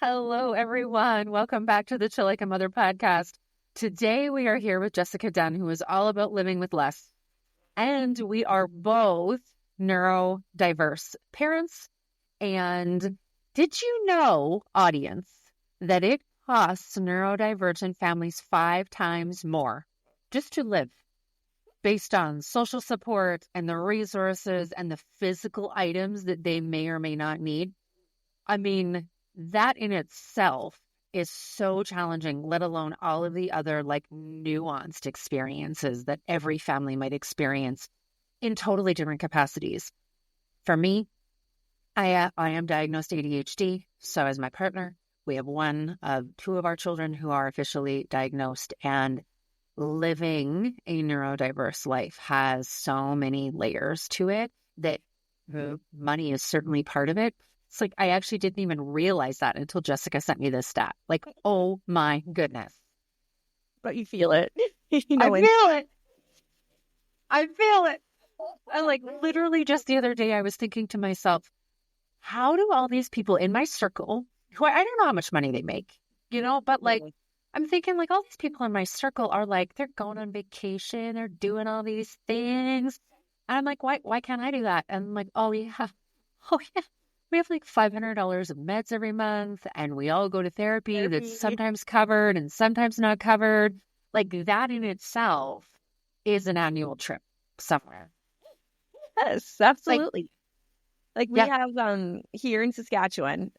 Hello, everyone. Welcome back to the Chill Like a Mother podcast. Today, we are here with Jessica Dunn, who is all about living with less. And we are both neurodiverse parents. And did you know, audience, that it costs neurodivergent families 5 times more just to live based on social support and the resources and the physical items that they may or may not need? I mean, that in itself is so challenging, let alone all of the other nuanced experiences that every family might experience in totally different capacities. For me, I am diagnosed ADHD. So is my partner. We have one of 2 of our children who are officially diagnosed, and living a neurodiverse life has so many layers to it that money is certainly part of it. It's like I actually didn't even realize that until Jessica sent me this stat. Like, oh my goodness. But you feel it. I feel it. I feel it. And literally just the other day, I was thinking to myself, how do all these people in my circle, who I don't know how much money they make, but I'm thinking all these people in my circle are they're going on vacation, they're doing all these things. And I'm like, why can't I do that? And I'm like, oh yeah. We have $500 of meds every month, and we all go to therapy that's sometimes covered and sometimes not covered. That in itself is an annual trip somewhere. Yes, absolutely. We have here in Saskatchewan,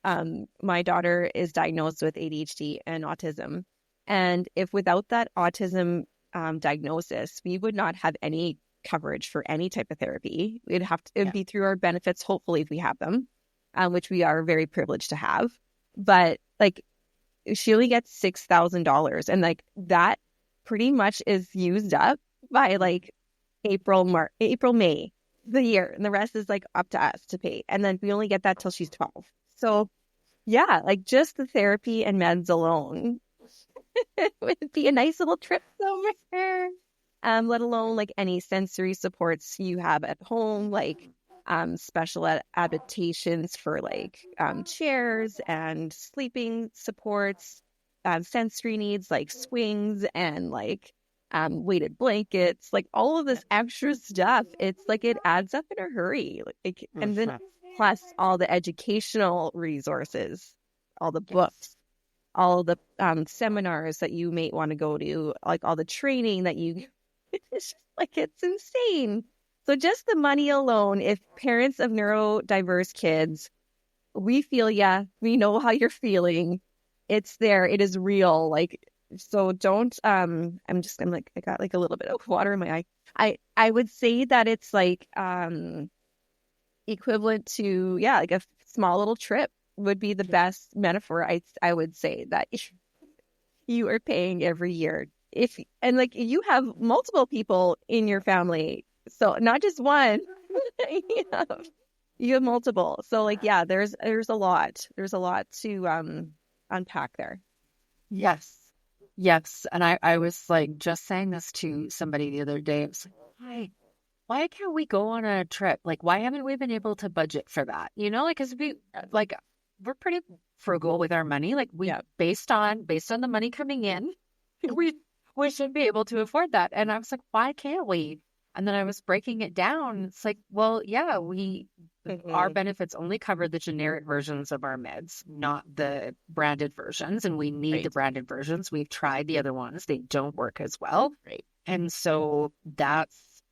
my daughter is diagnosed with ADHD and autism. And if without that autism diagnosis, we would not have any coverage for any type of therapy. It would be through our benefits, hopefully, if we have them. Which we are very privileged to have. But she only gets $6,000, and that pretty much is used up by April, May the year, and the rest is up to us to pay. And then we only get that till she's 12. So yeah, just the therapy and meds alone would be a nice little trip somewhere. Let alone any sensory supports you have at home, special adaptations for chairs and sleeping supports, sensory needs like swings and weighted blankets, all of this extra stuff. It's it adds up in a hurry. And then plus all the educational resources, all the books, all the seminars that you may want to go to, all the training that you. It's just it's insane. So just the money alone, if parents of neurodiverse kids, we feel, we know how you're feeling. It's there. It is real. So don't, I got a little bit of water in my eye. I would say that it's equivalent to, a small little trip would be the best metaphor. I would say that you are paying every year. You have multiple people in your family. So not just one, you have multiple. So there's a lot. There's a lot to unpack there. Yes. And I was just saying this to somebody the other day. I was why can't we go on a trip? Why haven't we been able to budget for that? Because we're pretty frugal with our money. Based on the money coming in, we should be able to afford that. And I was why can't we? And then I was breaking it down. It's our benefits only cover the generic versions of our meds, not the branded versions. And we need the branded versions. We've tried the other ones. They don't work as well. Right. And so that's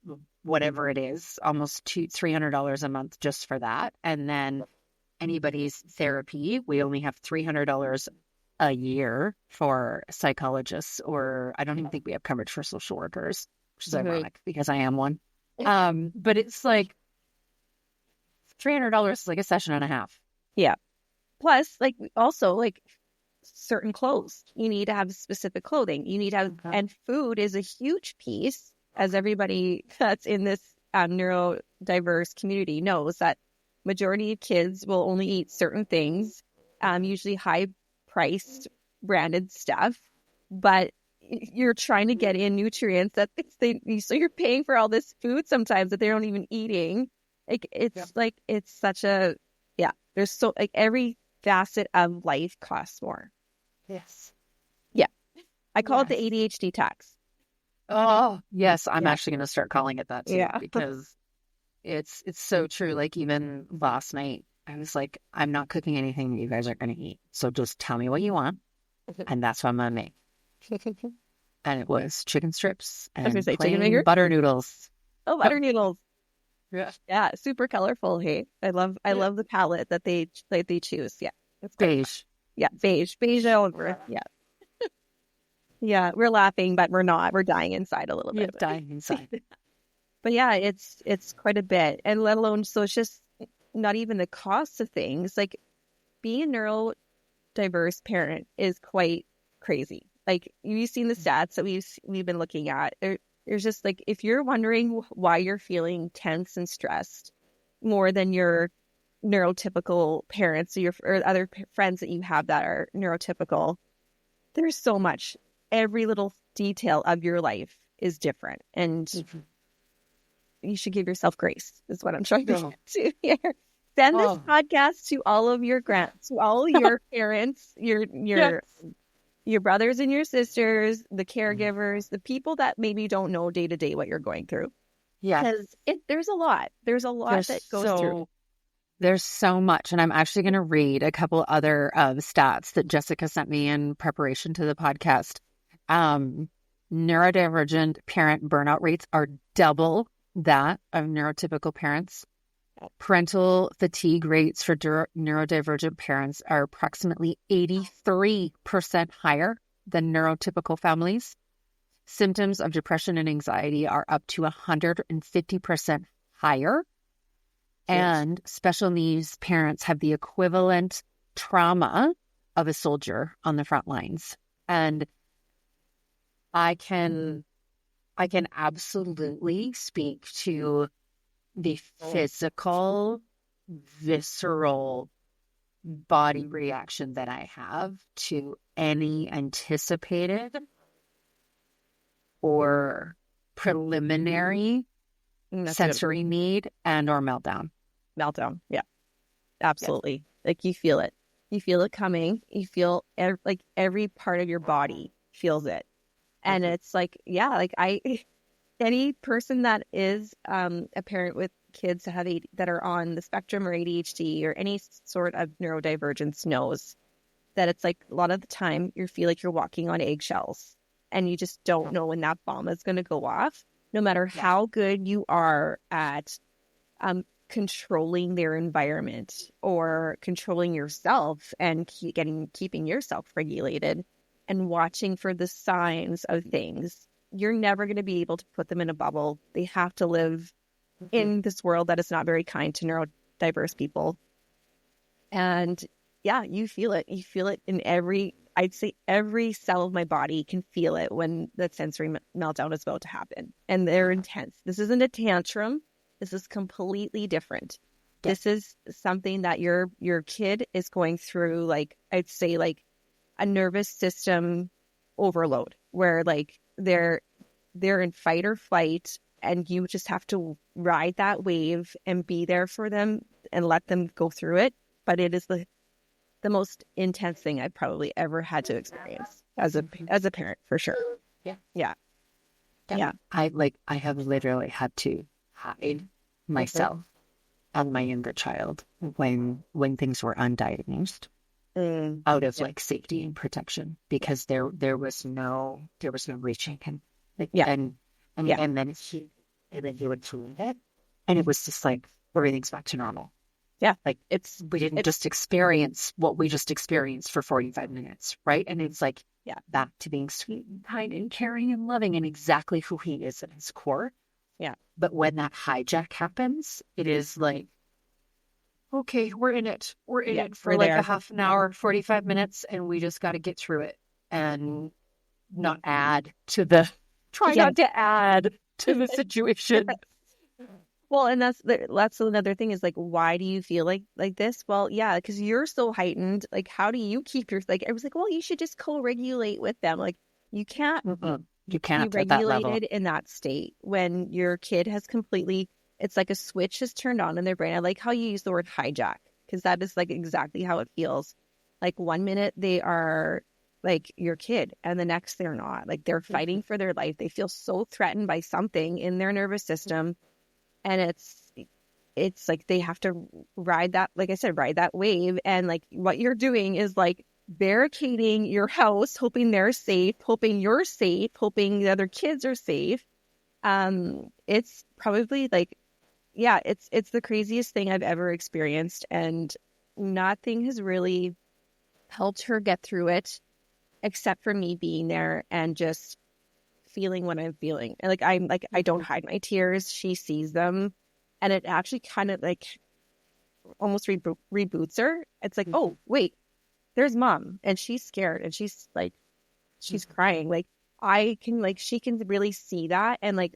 whatever it is, almost $300 a month just for that. And then anybody's therapy, we only have $300 a year for psychologists, or I don't even think we have coverage for social workers, which is ironic because I am one. But it's $300 is a session and a half. Yeah. Plus, also certain clothes. You need to have specific clothing. You need to have, and food is a huge piece, as everybody that's in this neurodiverse community knows that majority of kids will only eat certain things, usually high-priced branded stuff, but you're trying to get in nutrients that so you're paying for all this food sometimes that they aren't even eating. It's such a, there's so every facet of life costs more. Yes. Yeah. I call it the ADHD tax. Oh, yes. I'm actually going to start calling it that too, Yeah. because it's so true. Like even last night, I was like, I'm not cooking anything that you guys are going to eat. So just tell me what you want. And that's what I'm going to make. And it was chicken strips and plain butter noodles. Oh, butter noodles. Yeah. Yeah. Super colorful. Hey, I love the palette that they choose. Yeah. It's beige. Yeah. Beige over. Yeah. Yeah. We're laughing, but we're not. We're dying inside a little bit. Dying inside. But yeah, it's quite a bit. And let alone, so it's just not even the cost of things. Like being a neurodiverse parent is quite crazy. Like you've seen the stats that we've been looking at. There's just like, if you're wondering why you're feeling tense and stressed more than your neurotypical parents or other friends that you have that are neurotypical, there's so much. Every little detail of your life is different, and you should give yourself grace. Is what I'm trying to get to here. Send this podcast to all of your to all your parents, your brothers and your sisters, the caregivers, the people that maybe don't know day to day what you're going through. Yeah, because there's a lot. There's a lot that goes through. There's so much, and I'm actually going to read a couple other stats that Jessica sent me in preparation to the podcast. Neurodivergent parent burnout rates are double that of neurotypical parents. Parental fatigue rates for neurodivergent parents are approximately 83% higher than neurotypical families. Symptoms of depression and anxiety are up to 150% higher. And special needs parents have the equivalent trauma of a soldier on the front lines. And I can absolutely speak to the physical, visceral body reaction that I have to any anticipated or preliminary sensory need and or meltdown. Yeah, absolutely. Yeah. Like you feel it coming. You feel every part of your body feels it. And it's like, yeah, like any person that is a parent with kids that are on the spectrum or ADHD or any sort of neurodivergence knows that it's like a lot of the time you feel like you're walking on eggshells and you just don't know when that bomb is going to go off, no matter how good you are at controlling their environment or controlling yourself and keeping yourself regulated and watching for the signs of things. You're never going to be able to put them in a bubble. They have to live in this world that is not very kind to neurodiverse people. And yeah, you feel it. You feel it in I'd say every cell of my body can feel it when that sensory meltdown is about to happen. And they're intense. This isn't a tantrum. This is completely different. Yeah. This is something that your kid is going through, like, I'd say like a nervous system overload where like they're in fight or flight, and you just have to ride that wave and be there for them and let them go through it. But it is the most intense thing I've probably ever had to experience as a parent, for sure. Yeah. I have literally had to hide myself and my younger child when things were undiagnosed. Out of like safety and protection, because there was no reaching him. And then he would feel it, and it was just like everything's back to normal. Yeah, like we didn't just experience what we just experienced for 45 minutes, right? And it's like back to being sweet and kind and caring and loving and exactly who he is at his core. Yeah, but when that hijack happens, it is like, okay, we're in it. We're in it for like a half an hour, 45 minutes, and we just got to get through it and not add to the, not to add to the situation. Well, and that's another thing is like, why do you feel like this? Well, yeah, because you're so heightened. Like, how do you keep your, like, I was like, well, you should just co-regulate with them. Like, you can't be regulated in that state when your kid has completely, it's like a switch has turned on in their brain. I like how you use the word hijack. because that is like exactly how it feels. Like 1 minute they are like your kid and the next they're not. Like they're fighting for their life. They feel so threatened by something in their nervous system. And it's like they have to ride that, like I said, ride that wave. And like what you're doing is like barricading your house, hoping they're safe, hoping you're safe, hoping the other kids are safe. It's probably like, yeah, it's the craziest thing I've ever experienced. And nothing has really helped her get through it except for me being there and just feeling what I'm feeling. And like, I don't hide my tears. She sees them. And it actually kind of like almost reboots her. It's like, oh, wait, there's mom. And she's scared. And she's like, she's crying. Like I can, like, she can really see that. And like,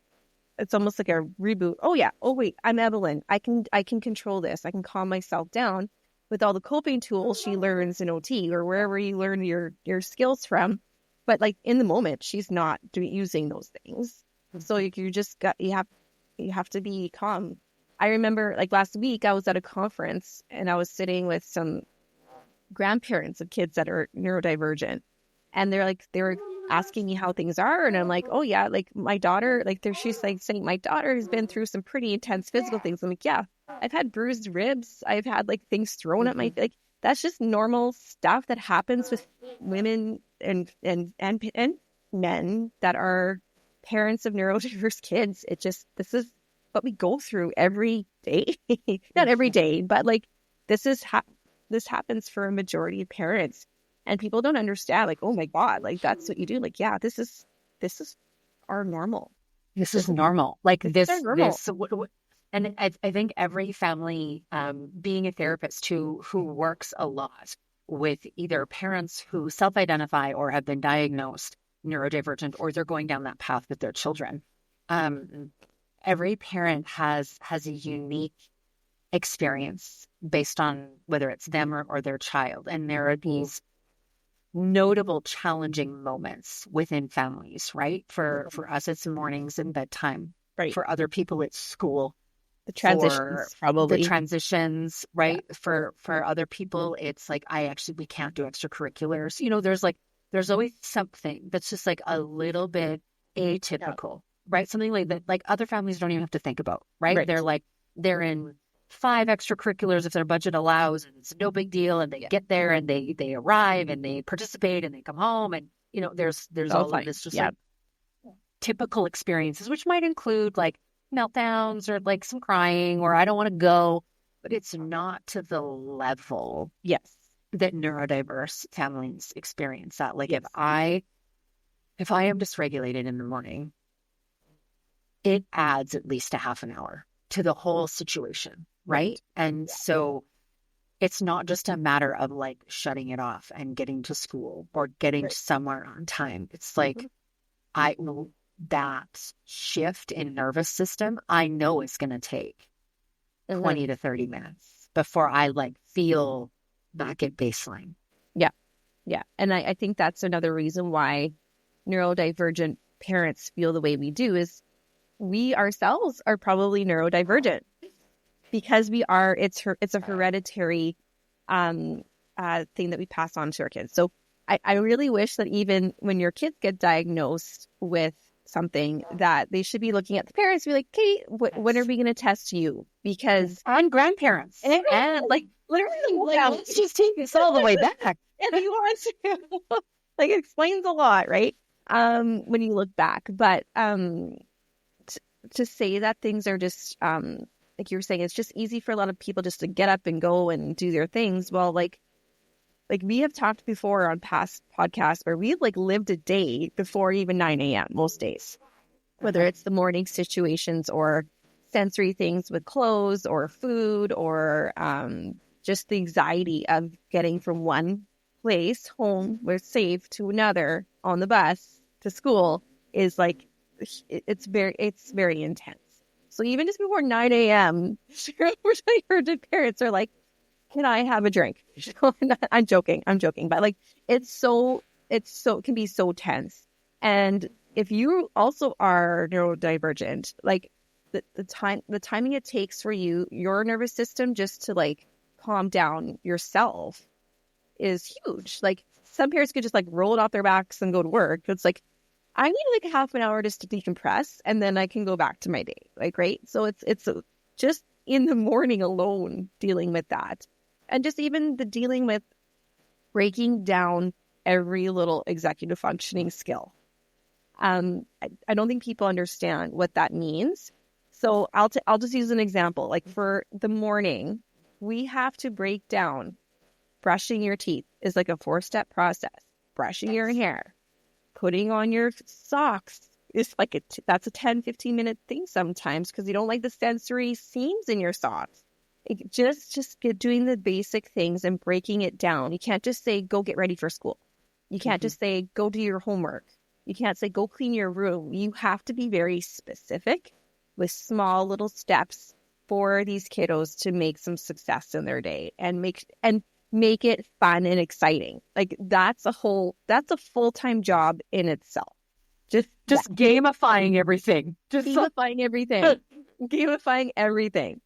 it's almost like a reboot. Oh yeah. Oh wait, I'm Evelyn. I can control this. I can calm myself down with all the coping tools she learns in OT or wherever you learn your skills from. But like in the moment, she's not using those things. So you have to be calm. I remember like last week I was at a conference and I was sitting with some grandparents of kids that are neurodivergent, and they were asking me how things are, and I'm like, oh yeah, like my daughter, like she's like saying my daughter has been through some pretty intense physical things. I'm like, yeah, I've had bruised ribs, I've had like things thrown at my, like that's just normal stuff that happens with women and men that are parents of neurodiverse kids. This is what we go through every day. Not every day, but like this happens for a majority of parents, and people don't understand. Like, oh my God, like that's what you do. Like, yeah, this is our normal. This is normal. Like this, normal. And I think every family, being a therapist who works a lot with either parents who self-identify or have been diagnosed neurodivergent, or they're going down that path with their children. Every parent has a unique experience based on whether it's them or their child. And there are these notable challenging moments within families, right? For us, it's mornings and bedtime. Right. For other people, it's school. The transitions, probably. The transitions, right? Yeah. For other people, it's like, we can't do extracurriculars. You know, there's always something that's just like a little bit atypical, right? Something like that, like other families don't even have to think about, right? They're in 5 extracurriculars if their budget allows, and it's no big deal. And they get there and they arrive and they participate and they come home. And, you know, there's all of this just like typical experiences, which might include like meltdowns or like some crying or I don't want to go, but it's not to the level that neurodiverse families experience that. Like if I am dysregulated in the morning, it adds at least a half an hour to the whole situation, right? And so it's not just a matter of like shutting it off and getting to school or getting somewhere on time. It's like that shift in nervous system, I know it's going to take 20 to 30 minutes before I like feel back at baseline. Yeah. And I think that's another reason why neurodivergent parents feel the way we do is we ourselves are probably neurodivergent because it's a hereditary thing that we pass on to our kids. So I really wish that even when your kids get diagnosed with something, that they should be looking at the parents and be like, okay, when are we going to test you? Because on grandparents and like literally, let's just take this all the way back. And he wants to like, it explains a lot, right? When you look back, but to say that things are just like you were saying, it's just easy for a lot of people just to get up and go and do their things. Well, like we have talked before on past podcasts where we've like lived a day before even 9 a.m. most days, whether it's the morning situations or sensory things with clothes or food or just the anxiety of getting from one place home where it's safe to another on the bus to school is like, it's very intense. So even just before 9 a.m., your parents are like, can I have a drink? I'm joking, but like it can be so tense. And if you also are neurodivergent, like the timing it takes for your nervous system just to like calm down yourself is huge. Like some parents could just like roll it off their backs and go to work. It's like, I need like half an hour just to decompress and then I can go back to my day. Like, right. So it's just in the morning alone dealing with that. And just even the dealing with breaking down every little executive functioning skill. I don't think people understand what that means. So I'll just use an example. Like for the morning, we have to break down brushing your teeth is like a 4-step process. Brushing your hair, putting on your socks is like that's a 10-15 minute thing sometimes because you don't like the sensory seams in your socks. Just doing the basic things and breaking it down. You can't just say, go get ready for school. You can't just say, go do your homework. You can't say, go clean your room. You have to be very specific with small little steps for these kiddos to make some success in their day and make it fun and exciting. Like that's a full-time job in itself. Just gamifying everything. Gamifying everything. Gamifying everything.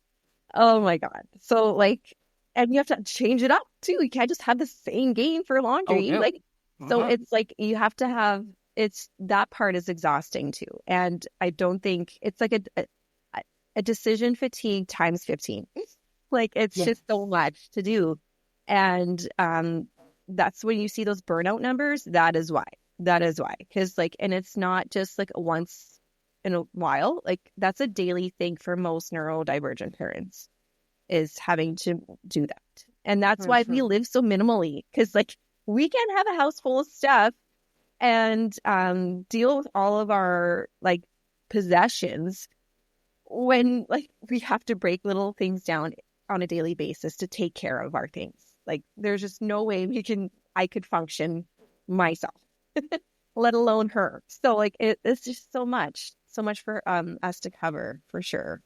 Oh my God. So like, and you have to change it up too. You can't just have the same game for laundry. Oh, no. Like, so it's like, you have to have, that part is exhausting too. And I don't think it's like a decision fatigue times 15. Like it's just so much to do. And that's when you see those burnout numbers. That is why. Because like, and it's not just like once in a while. Like that's a daily thing for most neurodivergent parents is having to do that. And that's why we live so minimally, because like we can have a house full of stuff and deal with all of our like possessions when like we have to break little things down on a daily basis to take care of our things. Like there's just no way I could function myself, let alone her. So like it's just so much for us to cover for sure.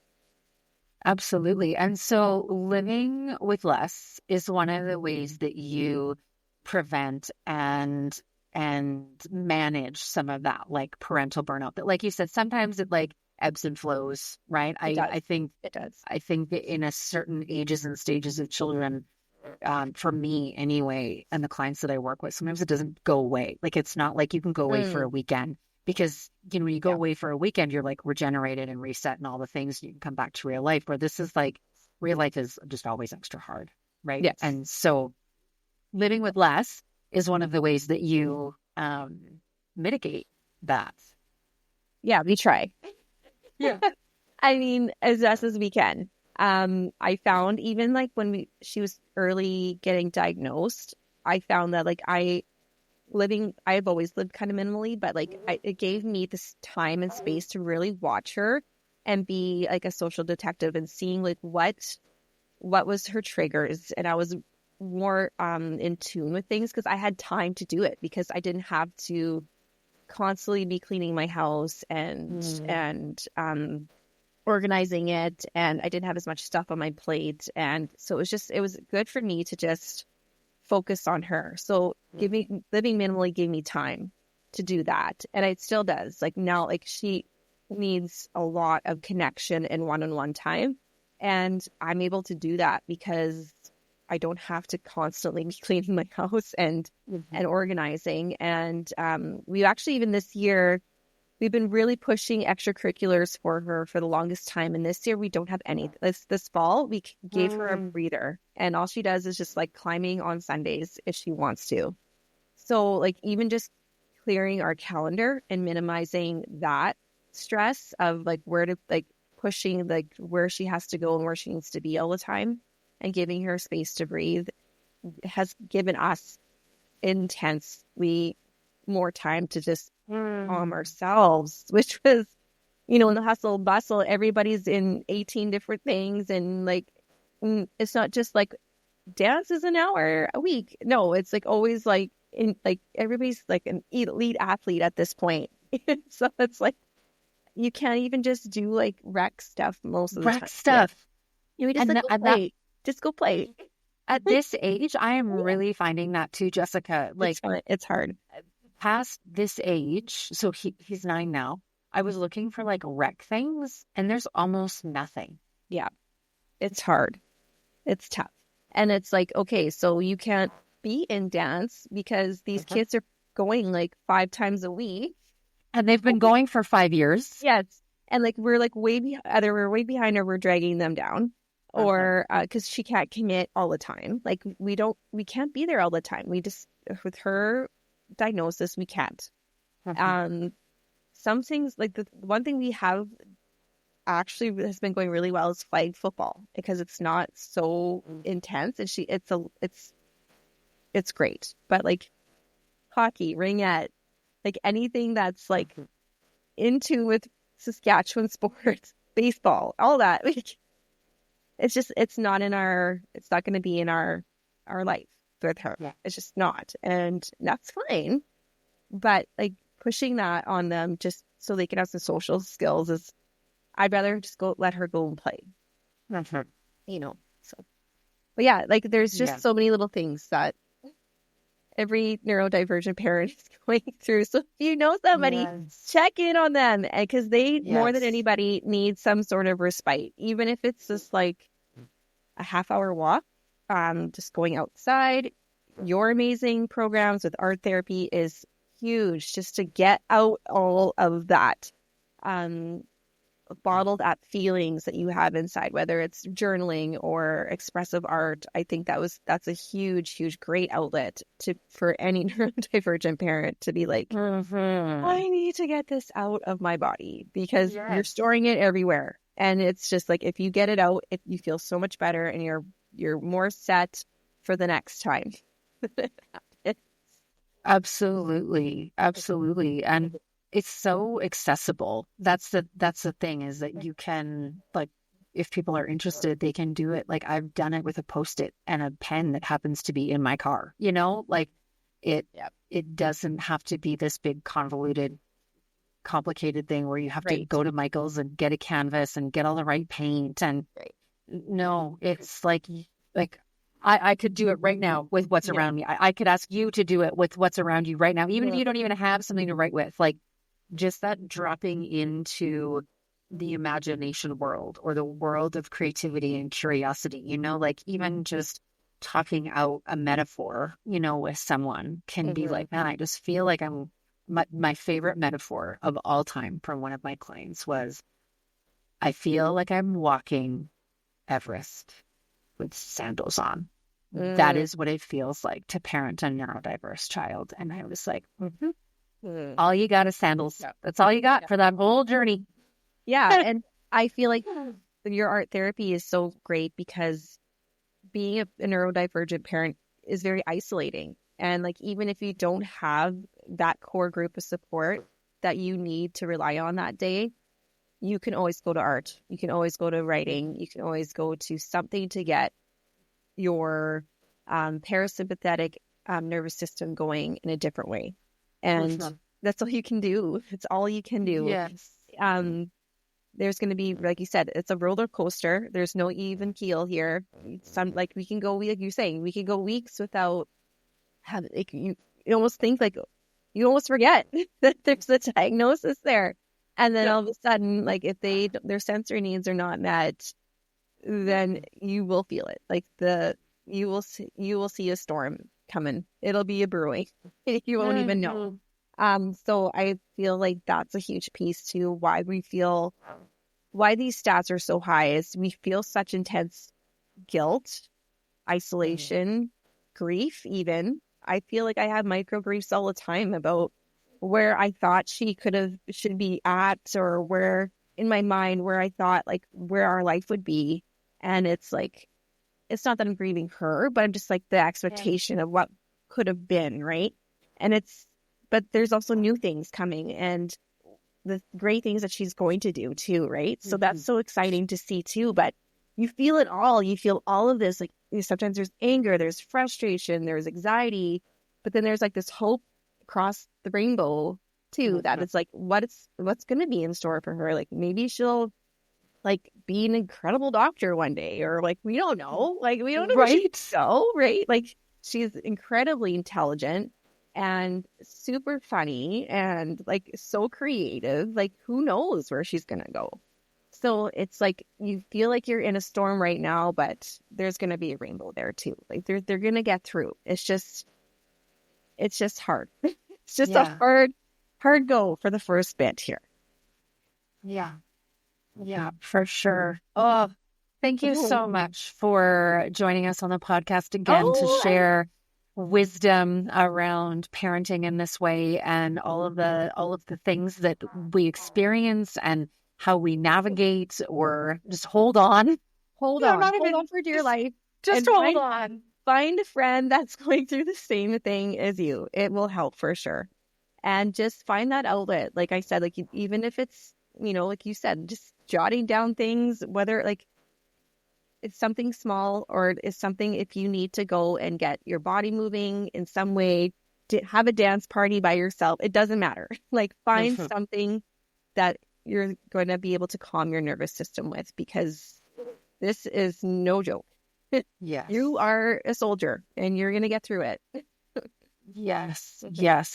Absolutely. And so living with less is one of the ways that you prevent and manage some of that like parental burnout that, like you said, sometimes it like ebbs and flows, right? I think it does. I think that in a certain ages and stages of children, for me anyway, and the clients that I work with, sometimes it doesn't go away. Like it's not like you can go away for a weekend, because you know, when you go away for a weekend, you're like regenerated and reset and all the things, you can come back to real life, where this is like real life is just always extra hard, right? Yes. And so living with less is one of the ways that you mitigate that. Yeah, we try. Yeah. I mean, as best as we can. I found even like when she was early getting diagnosed, I found that like I've always lived kind of minimally, but like it gave me this time and space to really watch her and be like a social detective and seeing like what was her triggers. And I was more in tune with things because I had time to do it, because I didn't have to constantly be cleaning my house and organizing it, and I didn't have as much stuff on my plate. And so it was good for me to just focus on her. So living minimally gave me time to do that. And it still does. Like now, like she needs a lot of connection and one-on-one time. And I'm able to do that because I don't have to constantly be cleaning my house and organizing. And we actually, even this year, we've been really pushing extracurriculars for her for the longest time. And this year we don't have any. This fall, we gave her a breather. And all she does is just like climbing on Sundays if she wants to. So like even just clearing our calendar and minimizing that stress of like where to like pushing like where she has to go and where she needs to be all the time and giving her space to breathe has given us intensely more time to just calm ourselves, which was, you know, in the hustle bustle, everybody's in 18 different things. And like, it's not just like dance is an hour a week. No, it's like always like in like everybody's like an elite athlete at this point. So it's like, you can't even just do like rec stuff most of the time. Rec stuff. Yeah. You just like, go play. Just go play. At this age, I am really finding that too, Jessica. Like it's hard. Past this age, so he's 9 now. I was looking for like rec things, and there's almost nothing. Yeah, it's hard. It's tough. And it's like, okay, so you can't be in dance because these kids are going like 5 times a week. And they've been going for 5 years. Yes. And like we're like either we're way behind or we're dragging them down, or because she can't commit all the time. Like we can't be there all the time. We just, with her diagnosis, we can't. Some things, like the one thing we have actually has been going really well is flag football, because it's not so intense, and it's great. But like hockey, ringette, like anything that's like into with Saskatchewan sports, baseball, all that, like, it's not going to be in our life with her. Yeah. It's just not. And that's fine. But like pushing that on them just so they can have some social skills is, I'd rather just let her go and play. You know, so, but yeah, like there's just so many little things that every neurodivergent parent is going through. So if you know somebody, check in on them, because they more than anybody need some sort of respite, even if it's just like a half-hour walk, just going outside. Your amazing programs with art therapy is huge, just to get out all of that bottled up feelings that you have inside, whether it's journaling or expressive art. I think that's a huge, great outlet for any neurodivergent parent to be like, I need to get this out of my body, because you're storing it everywhere. And it's just like, if you get it out, you feel so much better, and you're more set for the next time. Absolutely. And it's so accessible. That's the thing, is that you can, like, if people are interested, they can do it. Like, I've done it with a Post-it and a pen that happens to be in my car, like it doesn't have to be this big convoluted, complicated thing where you have to go to Michael's and get a canvas and get all the right paint. And no, it's like I could do it right now with what's around me. I could ask you to do it with what's around you right now, even if you don't even have something to write with. Like, just that dropping into the imagination world, or the world of creativity and curiosity, like even just talking out a metaphor, with someone can be like, man, I just feel like my favorite metaphor of all time from one of my clients was, I feel like I'm walking Everest with sandals on. That is what it feels like to parent a neurodiverse child. And I was like, all you got is sandals. That's all you got for that whole journey. Yeah. And I feel like your art therapy is so great, because being a neurodivergent parent is very isolating. And like, even if you don't have that core group of support that you need to rely on that day, you can always go to art. You can always go to writing. You can always go to something to get your parasympathetic nervous system going in a different way. And that's all you can do. It's all you can do. Yes. There's going to be, like you said, it's a roller coaster. There's no even keel here. Like we can go, like you're saying, we can go weeks without having, like, you almost think, like, you almost forget that there's a diagnosis there. And then all of a sudden, like, if their sensory needs are not met, then you will feel it. Like you will see a storm coming. It'll be a brewing. You won't even know. So I feel like that's a huge piece to why these stats are so high, is we feel such intense guilt, isolation, grief even. I feel like I have micro griefs all the time about where I thought should be at, or where in my mind where I thought like where our life would be. And it's like, it's not that I'm grieving her, but I'm just like the expectation of what could have been, right? But there's also new things coming, and the great things that she's going to do too, right? So that's so exciting to see too. But you feel it all. You feel all of this. Like, sometimes there's anger, there's frustration, there's anxiety, but then there's like this hope across the rainbow too, that it's like, what's going to be in store for her. Like, maybe she'll like be an incredible doctor one day, or like, we don't know. Like, we don't know where she'd go, right? Like, she's incredibly intelligent and super funny and like so creative. Like, who knows where she's gonna go? So it's like you feel like you're in a storm right now, but there's going to be a rainbow there too. Like they're going to get through. It's just hard. It's just a hard go for the first bit here. Yeah. Yeah, for sure. Oh, thank you so much for joining us on the podcast again to share wisdom around parenting in this way and all of the things that we experience and how we navigate or just hold on. Hold on for dear life. Just hold on. Find a friend that's going through the same thing as you. It will help for sure. And just find that outlet. Like I said, like even if it's, like you said, just jotting down things, whether like it's something small or it's something if you need to go and get your body moving in some way, to have a dance party by yourself, it doesn't matter. Like find something that you're going to be able to calm your nervous system with, because this is no joke. Yes. You are a soldier and you're going to get through it. Yes.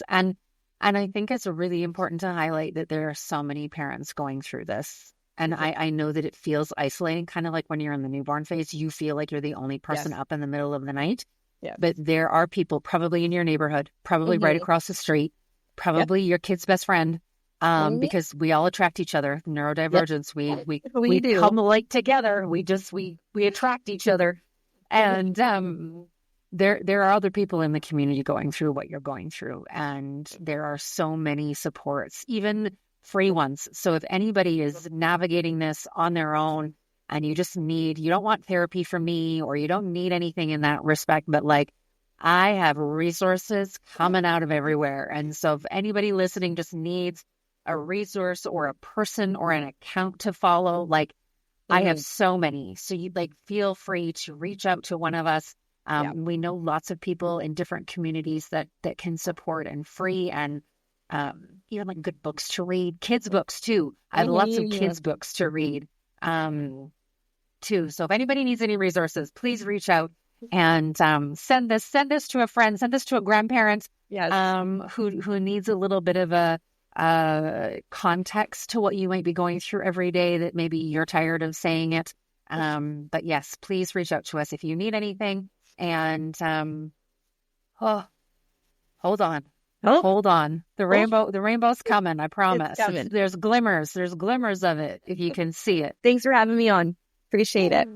And I think it's really important to highlight that there are so many parents going through this. And I know that it feels isolating, kind of like when you're in the newborn phase, you feel like you're the only person up in the middle of the night. Yeah. But there are people probably in your neighborhood, probably right across the street, probably your kid's best friend, because we all attract each other. Neurodivergence, we do. come like together. We attract each other. And there are other people in the community going through what you're going through. And there are so many supports, even free ones. So if anybody is navigating this on their own and you don't want therapy from me, or you don't need anything in that respect, but like I have resources coming out of everywhere. And so if anybody listening just needs a resource or a person or an account to follow, like I have so many. So you feel free to reach out to one of us. We know lots of people in different communities that can support and free, and even like good books to read, kids books too. I have lots of kids books to read too. So if anybody needs any resources, please reach out and send this to a friend, send this to a grandparent who needs a little bit of a context to what you might be going through every day, that maybe you're tired of saying it. But yes, please reach out to us if you need anything. And hold on. The rainbow's coming, I promise. There's glimmers of it if you can see it. Thanks for having me on. Appreciate it.